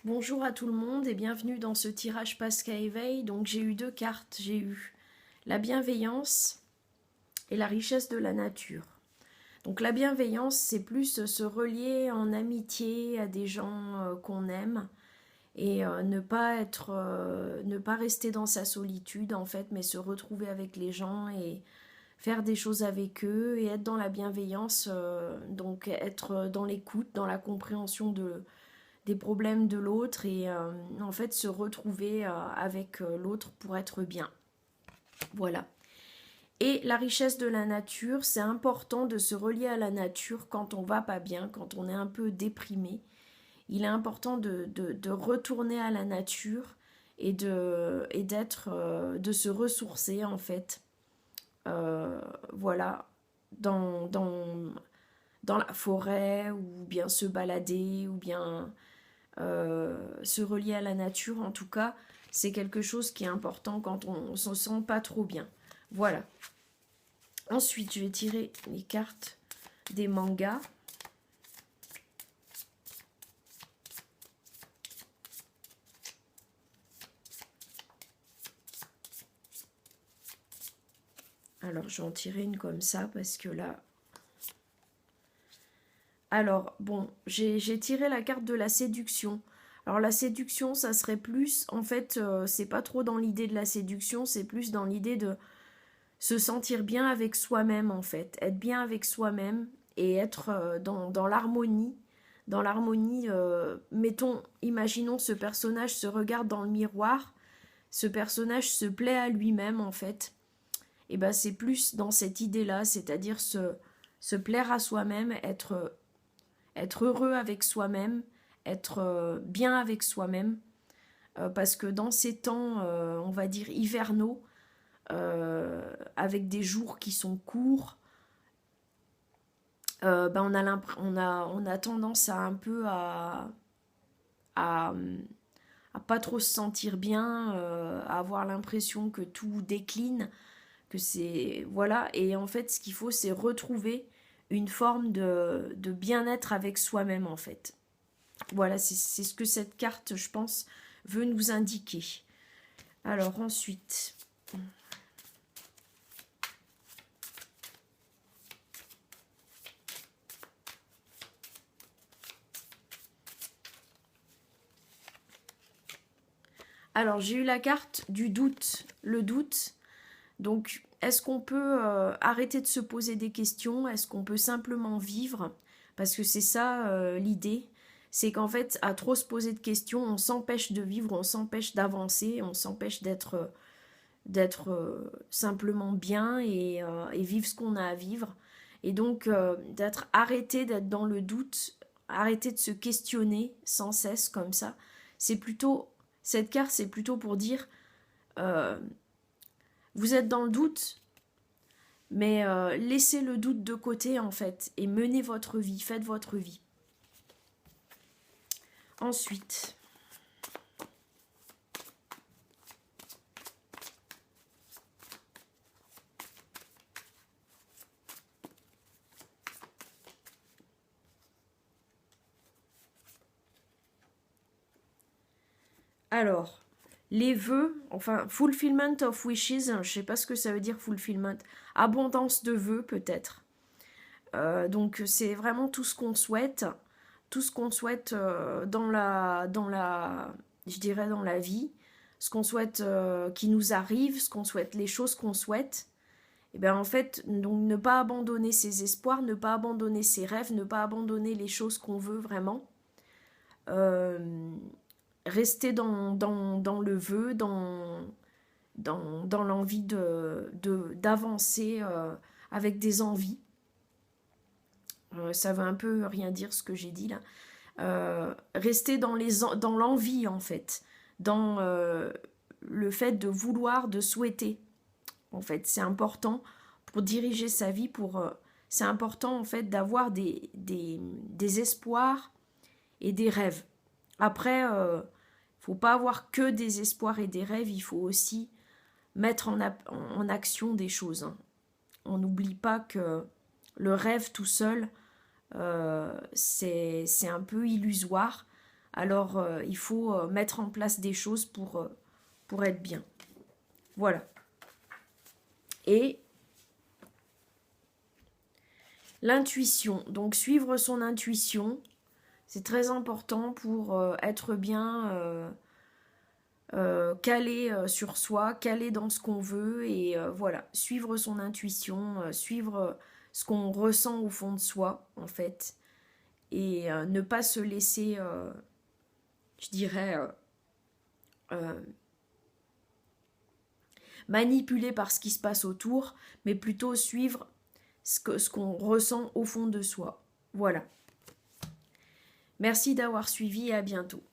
Bonjour à tout le monde et bienvenue dans ce tirage Pascal Éveil. Donc j'ai eu deux cartes, j'ai eu la bienveillance et la richesse de la nature. Donc la bienveillance, c'est plus se relier en amitié à des gens qu'on aime et ne pas rester dans sa solitude en fait, mais se retrouver avec les gens et faire des choses avec eux et être dans la bienveillance, donc être dans l'écoute, dans la compréhension des problèmes de l'autre et en fait se retrouver avec l'autre pour être bien. Voilà. Et la richesse de la nature, c'est important de se relier à la nature quand on va pas bien, quand on est un peu déprimé. Il est important de retourner à la nature et de se ressourcer en fait. Voilà, dans, dans, dans la forêt ou bien se balader ou bien se relier à la nature, en tout cas, c'est quelque chose qui est important quand on ne se sent pas trop bien. Voilà. Ensuite, je vais tirer les cartes des mangas. Alors, je vais en tirer une comme ça parce que là... Alors, bon, j'ai tiré la carte de la séduction. Alors, la séduction, ça serait plus... En fait, c'est pas trop dans l'idée de la séduction, c'est plus dans l'idée de se sentir bien avec soi-même en fait, être bien avec soi-même et être dans l'harmonie. Dans l'harmonie, mettons, imaginons ce personnage se regarde dans le miroir, ce personnage se plaît à lui-même en fait. Et ben c'est plus dans cette idée-là, c'est-à-dire se plaire à soi-même, être heureux avec soi-même, être bien avec soi-même, parce que dans ces temps, on va dire hivernaux, avec des jours qui sont courts, ben on a tendance à un peu à, à pas trop se sentir bien, à avoir l'impression que tout décline, que c'est... Voilà, et en fait ce qu'il faut c'est retrouver une forme de bien-être avec soi-même en fait. Voilà, c'est ce que cette carte, je pense, veut nous indiquer. Alors ensuite... Alors, j'ai eu la carte du doute, le doute. Donc, est-ce qu'on peut arrêter de se poser des questions? Est-ce qu'on peut simplement vivre? Parce que c'est ça l'idée. C'est qu'en fait, à trop se poser de questions, on s'empêche de vivre, on s'empêche d'avancer, on s'empêche d'être simplement bien et vivre ce qu'on a à vivre. Et donc, d'être arrêté d'être dans le doute, arrêter de se questionner sans cesse comme ça. C'est plutôt cette carte, c'est plutôt pour dire, euh, vous êtes dans le doute, mais laissez le doute de côté en fait et menez votre vie, faites votre vie. Ensuite, alors, les vœux, enfin, fulfillment of wishes, je ne sais pas ce que ça veut dire fulfillment, abondance de vœux peut-être. Donc c'est vraiment tout ce qu'on souhaite je dirais dans la vie, ce qu'on souhaite qui nous arrive, ce qu'on souhaite, les choses qu'on souhaite. Et bien en fait, donc ne pas abandonner ses espoirs, ne pas abandonner ses rêves, ne pas abandonner les choses qu'on veut vraiment. Euh, Rester dans le vœu, dans l'envie d'avancer avec des envies. Ça veut un peu rien dire ce que j'ai dit là. Rester dans l'envie en fait, dans le fait de vouloir, de souhaiter. En fait, c'est important pour diriger sa vie, c'est important en fait d'avoir des espoirs et des rêves. Après, faut pas avoir que des espoirs et des rêves, il faut aussi mettre en action des choses, hein. On n'oublie pas que le rêve tout seul, c'est un peu illusoire, alors il faut mettre en place des choses pour être bien. Voilà. Et l'intuition, donc suivre son intuition, c'est très important pour être bien calé sur soi, calé dans ce qu'on veut, et voilà, suivre son intuition, suivre ce qu'on ressent au fond de soi, en fait, et ne pas se laisser, je dirais, manipuler par ce qui se passe autour, mais plutôt suivre ce qu'on ressent au fond de soi. Voilà. Merci d'avoir suivi et à bientôt.